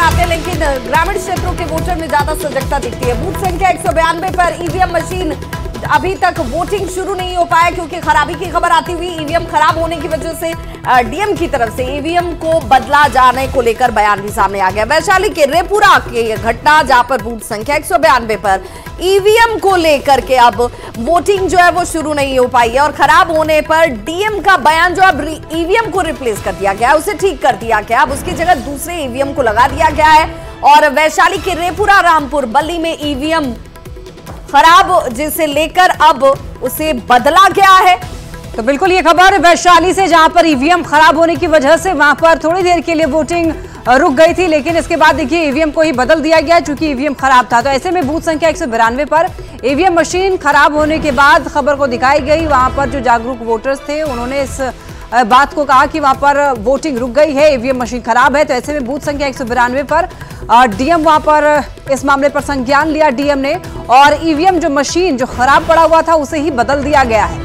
आते हैं, लेकिन ग्रामीण क्षेत्रों के वोटर में ज्यादा सजगता दिखती है। बूथ संख्या 192 पर ईवीएम मशीन अभी तक वोटिंग शुरू नहीं हो पाया क्योंकि खराबी की खबर आती हुई ईवीएम खराब होने की वजह से डीएम की तरफ से ईवीएम को बदला जाने को लेकर बयान भी सामने आ गया। वैशाली के रेपुरा की घटना, जहां पर बूथ संख्या 192 पर ईवीएम को लेकर के अब वोटिंग जो है वो शुरू नहीं हो पाई है और खराब होने पर डीएम का बयान जो अब ईवीएम को रिप्लेस कर दिया गया है, उसे ठीक कर दिया गया, अब उसकी जगह दूसरे ईवीएम को लगा दिया गया है। और वैशाली के रेपुरा रामपुर बल्ली में ईवीएम खराब जिसे लेकर अब उसे बदला गया है। तो बिल्कुल ये खबर वैशाली से, जहां पर ईवीएम खराब होने की वजह से वहां पर थोड़ी देर के लिए वोटिंग रुक गई थी, लेकिन इसके बाद देखिए ईवीएम को ही बदल दिया गया क्योंकि ईवीएम खराब था। तो ऐसे में बूथ संख्या 192 पर ईवीएम मशीन खराब होने के बाद खबर को दिखाई गई। वहां पर जो जागरूक वोटर्स थे उन्होंने इस बात को कहा कि वहां पर वोटिंग रुक गई है, ईवीएम मशीन खराब है। तो ऐसे में बूथ संख्या 192 पर डीएम वहां पर इस मामले पर संज्ञान लिया डीएम ने, और ईवीएम जो मशीन जो खराब पड़ा हुआ था उसे ही बदल दिया गया है।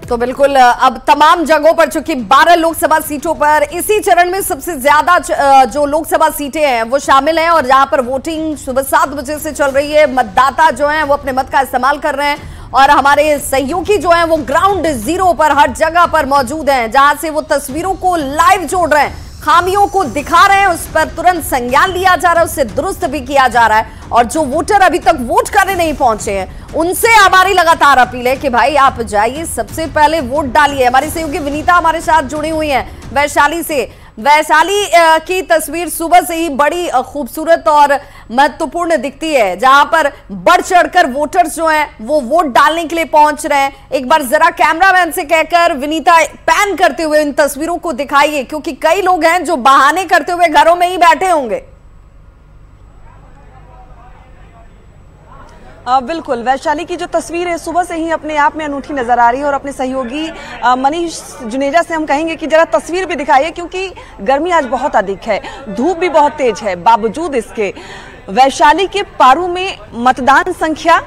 तो बिल्कुल अब तमाम जगहों पर, चूंकि 12 लोकसभा सीटों पर इसी चरण में सबसे ज्यादा जो लोकसभा सीटें हैं वो शामिल हैं और जहां पर वोटिंग सुबह 7 बजे से चल रही है, मतदाता जो हैं वो अपने मत का इस्तेमाल कर रहे हैं और हमारे सहयोगी जो हैं वो ग्राउंड जीरो पर हर जगह पर मौजूद हैं, जहां से वो तस्वीरों को लाइव जोड़ रहे हैं, खामियों को दिखा रहे हैं, उस पर तुरंत संज्ञान लिया जा रहा है, उससे दुरुस्त भी किया जा रहा है। और जो वोटर अभी तक वोट करने नहीं पहुंचे हैं उनसे हमारी लगातार अपील है कि भाई आप जाइए, सबसे पहले वोट डालिए। हमारी सहयोगी विनीता हमारे साथ जुड़ी हुई हैं वैशाली से। वैशाली की तस्वीर सुबह से ही बड़ी खूबसूरत और महत्वपूर्ण दिखती है, जहां पर बढ़ चढ़कर वोटर्स जो हैं वो वोट डालने के लिए पहुंच रहे हैं। एक बार जरा कैमरामैन से कहकर विनीता पैन करते हुए इन तस्वीरों को दिखाइए, क्योंकि कई लोग हैं जो बहाने करते हुए घरों में ही बैठे होंगे। बिल्कुल, वैशाली की जो तस्वीर है सुबह से ही अपने आप में अनूठी नजर आ रही है और अपने सहयोगी मनीष जुनेजा से हम कहेंगे कि जरा तस्वीर भी दिखाइए, क्योंकि गर्मी आज बहुत अधिक है, धूप भी बहुत तेज है। बावजूद इसके वैशाली के पारू में मतदान संख्या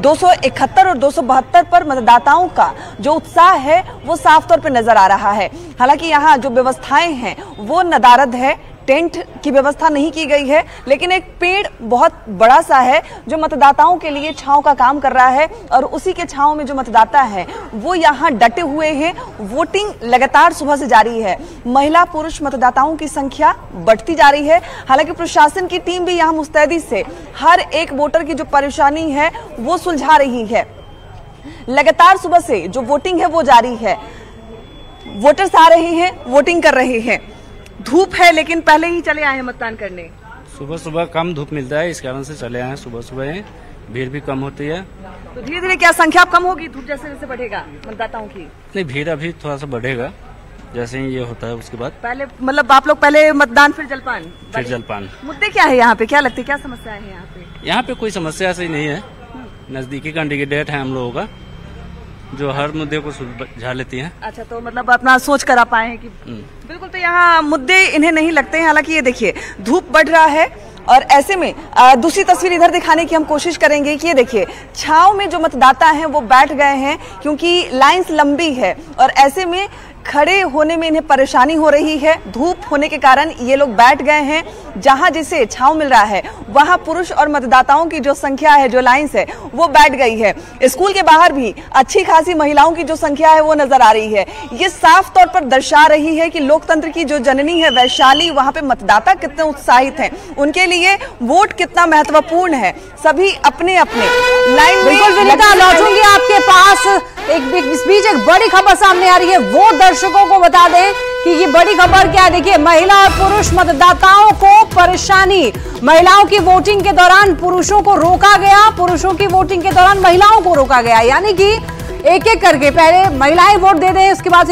271 और 272 पर मतदाताओं का जो उत्साह है वो साफ तौर पर नजर आ रहा है। हालांकि यहाँ जो व्यवस्थाएं हैं वो नदारद है, टेंट की व्यवस्था नहीं की गई है, लेकिन एक पेड़ बहुत बड़ा सा है जो मतदाताओं के लिए छांव का काम कर रहा है और उसी के छांव में जो मतदाता है वो यहाँ डटे हुए हैं। वोटिंग लगातार सुबह से जारी है, महिला पुरुष मतदाताओं की संख्या बढ़ती जा रही है। हालांकि प्रशासन की टीम भी यहाँ मुस्तैदी से हर एक वोटर की जो परेशानी है वो सुलझा रही है। लगातार सुबह से जो वोटिंग है वो जारी है, वोटर्स आ रहे हैं, वोटिंग कर रहे हैं। धूप है लेकिन पहले ही चले आए हैं मतदान करने। सुबह सुबह कम धूप मिलता है, इस कारण से चले आए हैं। सुबह सुबह भीड़ भी कम होती है, तो धीरे धीरे क्या संख्या कम होगी धूप जैसे जैसे बढ़ेगा मतदाताओं की? नहीं, भीड़ अभी थोड़ा सा बढ़ेगा जैसे ही ये होता है। उसके बाद पहले मतलब आप लोग पहले मतदान फिर जलपान? फिर जलपान। मुद्दे क्या है यहाँ पे, क्या लगते, क्या समस्या है यहाँ पे? यहाँ पे कोई समस्या ऐसी नहीं है, नजदीकी कैंडिडेट है हम लोगों का जो हर मुद्दे को सुलझा लेती हैं। अच्छा, तो मतलब अपना सोच कर आप आए हैं कि बिल्कुल, तो यहाँ मुद्दे इन्हें नहीं लगते हैं। हालांकि ये देखिए धूप बढ़ रहा है और ऐसे में दूसरी तस्वीर इधर दिखाने की हम कोशिश करेंगे कि ये देखिए छांव में जो मतदाता हैं वो बैठ गए हैं क्योंकि लाइंस लंबी है और ऐसे में खड़े होने में इन्हें परेशानी हो रही है। धूप होने के कारण ये लोग बैठ गए हैं। जहां जिसे छांव मिल रहा है वहां पुरुष और मतदाताओं की जो संख्या है, जो लाइंस है वो बैठ गई है। स्कूल के बाहर भी अच्छी खासी महिलाओं की जो संख्या है वो नजर आ रही है। ये साफ तौर पर दर्शा रही है कि लोकतंत्र की जो जननी है वैशाली, वहां पे मतदाता कितने उत्साहित हैं, उनके लिए वोट कितना महत्वपूर्ण है। सभी अपने अपने लाइन में लौटूंगी आपके पास। इस बीच एक बड़ी खबर सामने आ रही है, वो दर्शकों को बता दें कि ये बड़ी खबर क्या है। देखिए, महिला और पुरुष मतदाताओं को परेशानी, महिलाओं की वोटिंग के दौरान पुरुषों को रोका गया, पुरुषों की वोटिंग के दौरान महिलाओं को रोका गया। यानी कि एक एक करके पहले महिलाएं वोट दे दें, उसके बाद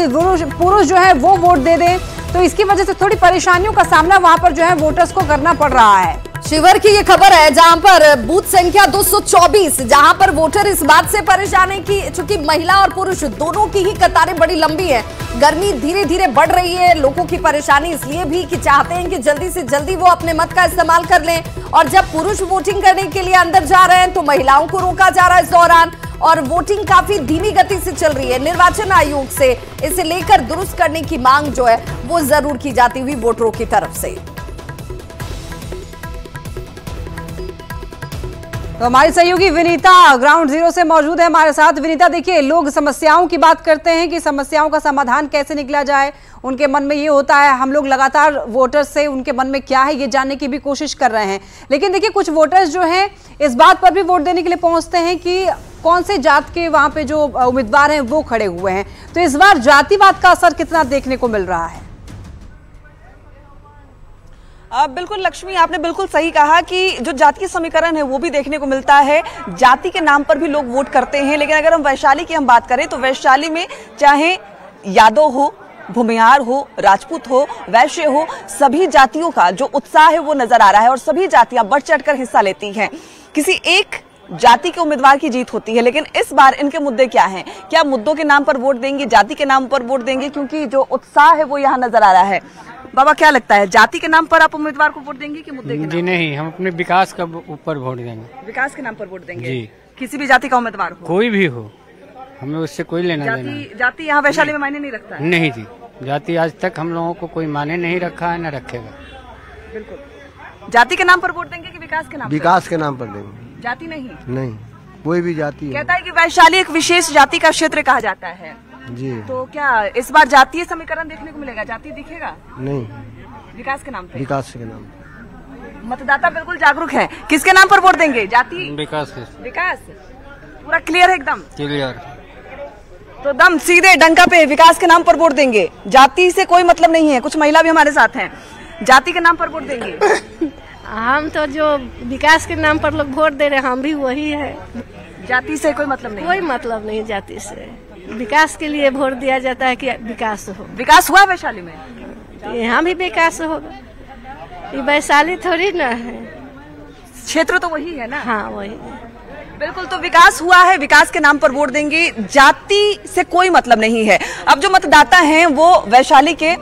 पुरुष जो है वो वोट दे दें। तो इसकी वजह से थोड़ी परेशानियों का सामना वहां पर जो है वोटर्स को करना पड़ रहा है। शिवर की ये खबर है जहां पर बूथ संख्या 224, जहां पर वोटर इस बात से परेशान है कि चूंकि महिला और पुरुष दोनों की ही कतारें बड़ी लंबी है, गर्मी धीरे धीरे बढ़ रही है। लोगों की परेशानी इसलिए भी कि चाहते हैं कि जल्दी से जल्दी वो अपने मत का इस्तेमाल कर लें, और जब पुरुष वोटिंग करने के लिए अंदर जा रहे हैं तो महिलाओं को रोका जा रहा है इस दौरान, और वोटिंग काफी धीमी गति से चल रही है। निर्वाचन आयोग से इसे लेकर दुरुस्त करने की मांग जो है वो जरूर की जाती हुई वोटरों की तरफ से। तो हमारी सहयोगी विनीता ग्राउंड जीरो से मौजूद है हमारे साथ। विनीता, देखिए, लोग समस्याओं की बात करते हैं कि समस्याओं का समाधान कैसे निकला जाए, उनके मन में ये होता है। हम लोग लगातार वोटर्स से उनके मन में क्या है ये जानने की भी कोशिश कर रहे हैं, लेकिन देखिए कुछ वोटर्स जो हैं इस बात पर भी वोट देने के लिए पहुंचते हैं कि कौन से जात के वहां पे जो उम्मीदवार हैं वो खड़े हुए हैं। तो इस बार जातिवाद का असर कितना देखने को मिल रहा है? बिल्कुल लक्ष्मी, आपने बिल्कुल सही कहा कि जो जातीय समीकरण है वो भी देखने को मिलता है। जाति के नाम पर भी लोग वोट करते हैं, लेकिन अगर हम वैशाली की बात करें तो वैशाली में चाहे यादव हो, भूमिहार हो, राजपूत हो, वैश्य हो, सभी जातियों का जो उत्साह है वो नजर आ रहा है और सभी जातियां बढ़ चढ़कर हिस्सा लेती हैं। किसी एक जाति के उम्मीदवार की जीत होती है, लेकिन इस बार इनके मुद्दे क्या हैं? क्या मुद्दों के नाम पर वोट देंगे, जाति के नाम पर वोट देंगे? क्योंकि जो उत्साह है वो यहाँ नजर आ रहा है। बाबा, क्या लगता है, जाति के नाम पर आप उम्मीदवार को वोट देंगे कि मुद्दे के नाम? जी नहीं, हम अपने विकास का ऊपर वोट देंगे। विकास के नाम पर वोट देंगे जी। किसी भी जाति का उम्मीदवार हो, कोई भी हो, हमें उससे कोई लेना देना नहीं। जाति यहाँ वैशाली में मायने नहीं रखता है? नहीं जी, जाति आज तक हम लोगों को कोई माने नहीं रखा है, न रखेगा। बिल्कुल। जाति के नाम पर वोट देंगे कि विकास के नाम? विकास के नाम पर देंगे। जाति नहीं? नहीं, कोई भी जाति कहता है कि वैशाली एक विशेष जाति का क्षेत्र कहा जाता है जी। तो क्या इस बार जातीय समीकरण देखने को मिलेगा? जाति दिखेगा? नहीं, विकास के नाम पे? विकास के नाम पर। मतदाता बिल्कुल जागरूक है। किसके नाम पर वोट देंगे? जाति? विकास विकास पूरा क्लियर है, एकदम क्लियर। तो दम सीधे डंका पे विकास के नाम पर वोट देंगे, जाति से कोई मतलब नहीं है। कुछ महिला भी हमारे साथ हैं, जाति के नाम पर वोट देंगे। हम तो जो विकास के नाम पर लोग वोट दे रहे हैं, हम भी वही है। जाति से कोई मतलब नहीं? कोई मतलब नहीं जाति से, विकास के लिए वोट दिया जाता है कि विकास हो। विकास हुआ वैशाली में? यहाँ भी विकास होगा, ये वैशाली थोड़ी ना है, क्षेत्र तो वही है ना। हाँ वही। बिल्कुल, तो विकास हुआ है, विकास के नाम पर वोट देंगे, जाति से कोई मतलब नहीं है। अब जो मतदाता हैं वो वैशाली के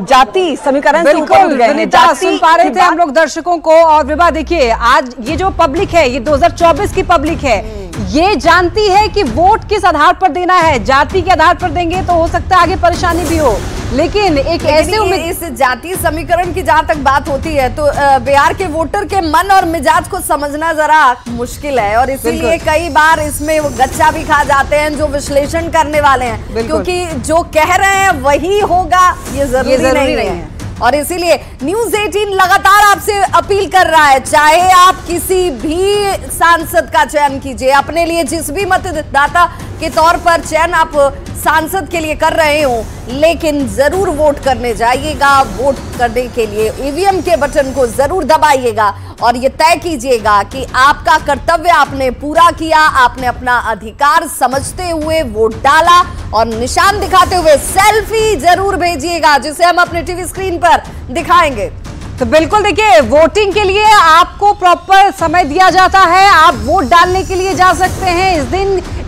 जाति समीकरण से ऊपर उठ गए हैं। सुन पा रहे थे हम लोग दर्शकों को। और विभा, देखिए, आज ये जो पब्लिक है, ये 2024 की पब्लिक है, ये जानती है कि वोट किस आधार पर देना है। जाति के आधार पर देंगे तो हो सकता है आगे परेशानी भी हो, लेकिन एक ऐसे इस जातीय समीकरण की जहां तक बात होती है तो बिहार के वोटर के मन और मिजाज को समझना जरा मुश्किल है, और इसीलिए कई बार इसमें वो गच्चा भी खा जाते हैं जो विश्लेषण करने वाले हैं, क्योंकि जो कह रहे हैं वही होगा ये जरूरी नहीं है। और इसीलिए न्यूज़ 18 लगातार आपसे अपील कर रहा है, चाहे आप किसी भी सांसद का चयन कीजिए, अपने लिए जिस भी मतदाता के तौर पर चयन आप सांसद के लिए कर रहे हो, लेकिन जरूर वोट करने जाइएगा। वोट करने के लिए ईवीएम के बटन को जरूर दबाइएगा और ये तय कीजिएगा कि आपका कर्तव्य आपने पूरा किया, आपने अपना अधिकार समझते हुए वोट डाला, और निशान दिखाते हुए सेल्फी जरूर भेजिएगा, जिसे हम अपने टीवी स्क्रीन पर दिखाएंगे। तो बिल्कुल, देखिए, वोटिंग के लिए आपको प्रॉपर समय दिया जाता है, आप वोट डालने के लिए जा सकते हैं।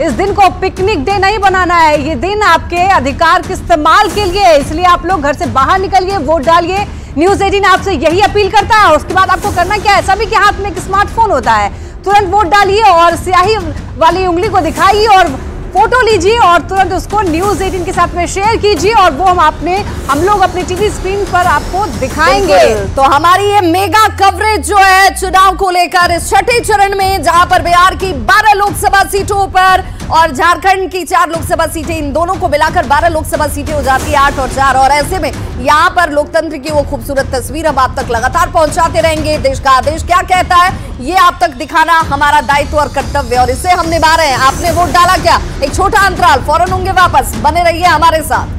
इस दिन को पिकनिक डे नहीं बनाना है, ये दिन आपके अधिकार के इस्तेमाल के लिए, इसलिए आप लोग घर से बाहर निकलिए, वोट डालिए। न्यूज़ 18 आपसे यही अपील करता है। उसके बाद आपको करना क्या है, सभी के हाथ में एक स्मार्टफोन होता है, तुरंत वोट डालिए और स्याही वाली उंगली को दिखाइए और फोटो लीजिए और तुरंत उसको न्यूज़ 18 के साथ में शेयर कीजिए, और वो हम लोग अपने टीवी स्क्रीन पर आपको दिखाएंगे। तो हमारी ये मेगा कवरेज जो है चुनाव को लेकर इस छठे चरण में, जहां पर बिहार की 12 लोकसभा सीटों पर और झारखंड की 4 लोकसभा सीटें, इन दोनों को मिलाकर 12 लोकसभा सीटें हो जाती है 8 और 4। और ऐसे में यहाँ पर लोकतंत्र की वो खूबसूरत तस्वीर हम आप तक लगातार पहुंचाते रहेंगे। देश का आदेश क्या कहता है ये आप तक दिखाना हमारा दायित्व और कर्तव्य, और इसे हम निभा रहे हैं। आपने वोट डाला क्या? एक छोटा अंतराल, फौरन होंगे वापस, बने रहिए हमारे साथ।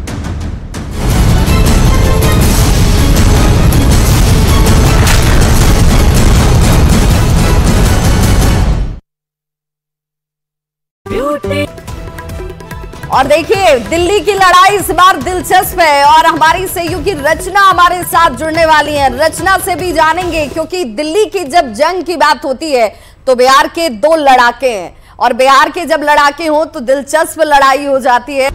और देखिए दिल्ली की लड़ाई इस बार दिलचस्प है और हमारी सहयोगी रचना हमारे साथ जुड़ने वाली है। रचना से भी जानेंगे क्योंकि दिल्ली की जब जंग की बात होती है तो बिहार के 2 लड़ाके हैं और बिहार के जब लड़ाके हों तो दिलचस्प लड़ाई हो जाती है।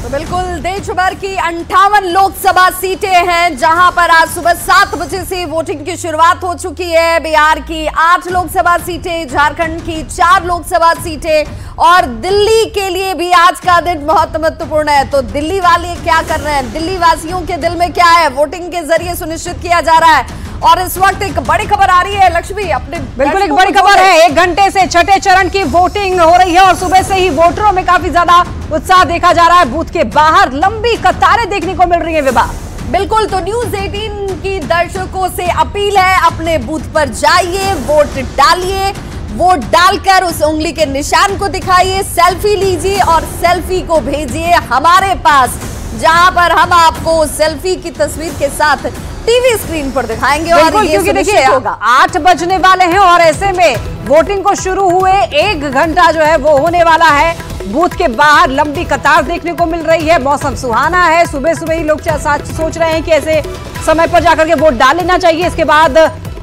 तो बिल्कुल देश भर की 58 लोकसभा सीटें हैं जहां पर आज सुबह 7 बजे से वोटिंग की शुरुआत हो चुकी है। बिहार की 8 लोकसभा सीटें, झारखंड की 4 लोकसभा सीटें और दिल्ली के लिए भी आज का दिन बहुत महत्वपूर्ण है। तो दिल्ली वाले क्या कर रहे हैं, दिल्ली वासियों के दिल में क्या है, वोटिंग के जरिए सुनिश्चित किया जा रहा है। और इस वक्त एक बड़ी खबर आ रही है लक्ष्मी अपने, बिल्कुल एक बड़ी खबर है। 1 घंटे से छठे चरण की वोटिंग हो रही है और सुबह से ही वोटरों में काफी ज्यादा उत्साह देखा जा रहा है। बूथ के बाहर लंबी कतारें देखने को मिल रही है। विभा, बिल्कुल, तो न्यूज़ 18 की दर्शकों से अपील है, अपने बूथ पर जाइए, वोट डालिए, वोट डालकर उस उंगली के निशान को दिखाइए, सेल्फी लीजिए और सेल्फी को भेजिए हमारे पास, जहां पर हम आपको सेल्फी की तस्वीर के साथ टीवी स्क्रीन पर दिखाएंगे। और ये क्योंकि देखिए 8 बजने वाले हैं और ऐसे में वोटिंग को शुरू हुए 1 घंटा जो है वो होने वाला है। बूथ के बाहर लंबी कतार देखने को मिल रही है। मौसम सुहाना है, सुबह सुबह ही लोग सोच रहे हैं कि ऐसे समय पर जाकर के वोट डाल लेना चाहिए। इसके बाद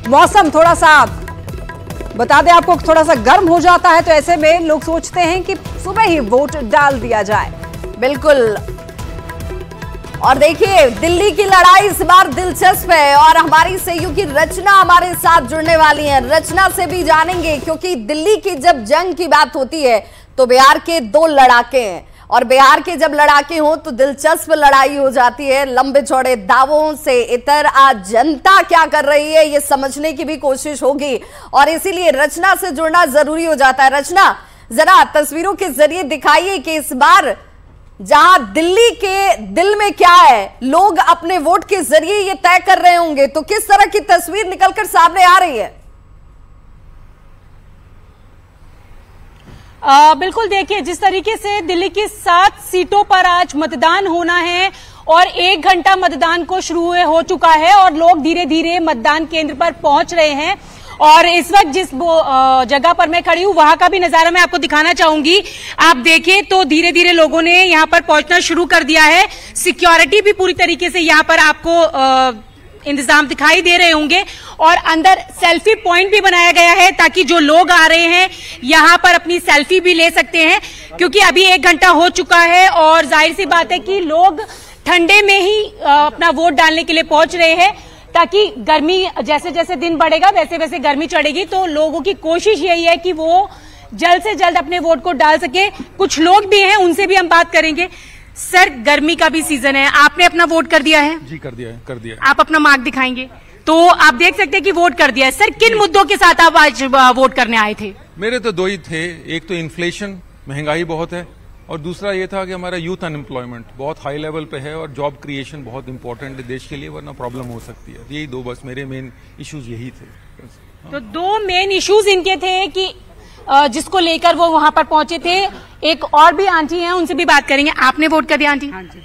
मौसम थोड़ा सा, बता दें आपको, थोड़ा सा गर्म हो जाता है, तो ऐसे में लोग सोचते हैं कि सुबह ही वोट डाल दिया जाए। बिल्कुल, और देखिए दिल्ली की लड़ाई इस बार दिलचस्प है और हमारी सहयोगी रचना हमारे साथ जुड़ने वाली है। रचना से भी जानेंगे क्योंकि दिल्ली की जब जंग की बात होती है तो बिहार के 2 लड़ाके हैं और बिहार के जब लड़ाके हों तो दिलचस्प लड़ाई हो जाती है। लंबे चौड़े दावों से इतर आज जनता क्या कर रही है ये समझने की भी कोशिश होगी और इसीलिए रचना से जुड़ना जरूरी हो जाता है। रचना, जरा तस्वीरों के जरिए दिखाइए कि इस बार जहां दिल्ली के दिल में क्या है, लोग अपने वोट के जरिए ये तय कर रहे होंगे, तो किस तरह की तस्वीर निकलकर सामने आ रही है? बिल्कुल, देखिए जिस तरीके से दिल्ली की 7 सीटों पर आज मतदान होना है और 1 घंटा मतदान को शुरू हो चुका है और लोग धीरे धीरे मतदान केंद्र पर पहुंच रहे हैं। और इस वक्त जिस जगह पर मैं खड़ी हूँ वहां का भी नजारा मैं आपको दिखाना चाहूंगी। आप देखें तो धीरे धीरे लोगों ने यहाँ पर पहुंचना शुरू कर दिया है। सिक्योरिटी भी पूरी तरीके से यहाँ पर आपको इंतजाम दिखाई दे रहे होंगे और अंदर सेल्फी पॉइंट भी बनाया गया है ताकि जो लोग आ रहे हैं यहाँ पर अपनी सेल्फी भी ले सकते हैं, क्योंकि अभी 1 घंटा हो चुका है और जाहिर सी बात है कि लोग ठंडे में ही अपना वोट डालने के लिए पहुंच रहे हैं ताकि गर्मी जैसे जैसे दिन बढ़ेगा वैसे वैसे गर्मी चढ़ेगी। तो लोगों की कोशिश यही है कि वो जल्द से जल्द अपने वोट को डाल सके। कुछ लोग भी हैं, उनसे भी हम बात करेंगे। सर, गर्मी का भी सीजन है, आपने अपना वोट कर दिया है? जी कर दिया है, कर दिया है। आप अपना मार्क दिखाएंगे तो आप देख सकते हैं कि वोट कर दिया है। सर, किन मुद्दों के साथ आप आज वोट करने आए थे? मेरे तो 2 ही थे, एक तो इन्फ्लेशन, महंगाई बहुत है, और दूसरा ये था कि हमारा यूथ अनएम्प्लॉयमेंट बहुत हाई लेवल पे है और जॉब क्रिएशन बहुत इंपॉर्टेंट है देश के लिए, वरना प्रॉब्लम हो सकती है। यही 2 बस मेरे मेन इश्यूज यही थे। तो 2 मेन इश्यूज इनके थे कि जिसको लेकर वो वहां पर पहुंचे थे। एक और भी आंटी हैं, उनसे भी बात करेंगे। आपने वोट कर दिया आंटी? हाँ जी।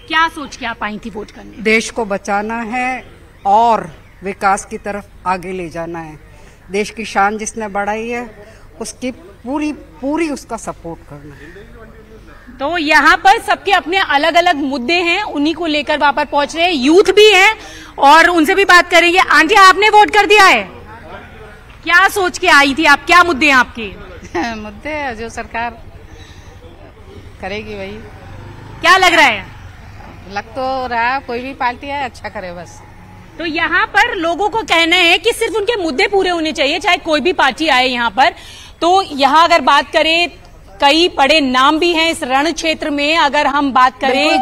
क्या सोच के आप आई थी वोट करने? देश को बचाना है और विकास की तरफ आगे ले जाना है। देश की शान जिसने बढ़ाई है उसकी पूरी उसका सपोर्ट करना है। तो यहाँ पर सबके अपने अलग अलग मुद्दे हैं, उन्हीं को लेकर वहां पर पहुंच रहे हैं। यूथ भी हैं और उनसे भी बात करेंगे। आंटी, आपने वोट कर दिया है? क्या सोच के आई थी आप? क्या मुद्दे हैं आपके? मुद्दे जो सरकार करेगी वही। क्या लग रहा है? लग तो रहा कोई भी पार्टी है अच्छा करे बस। तो यहाँ पर लोगों को कहना है कि सिर्फ उनके मुद्दे पूरे होने चाहिए, चाहे कोई भी पार्टी आए यहाँ पर। तो यहाँ अगर बात करें, कई बड़े नाम भी हैं इस रण क्षेत्र में। अगर हम बात करें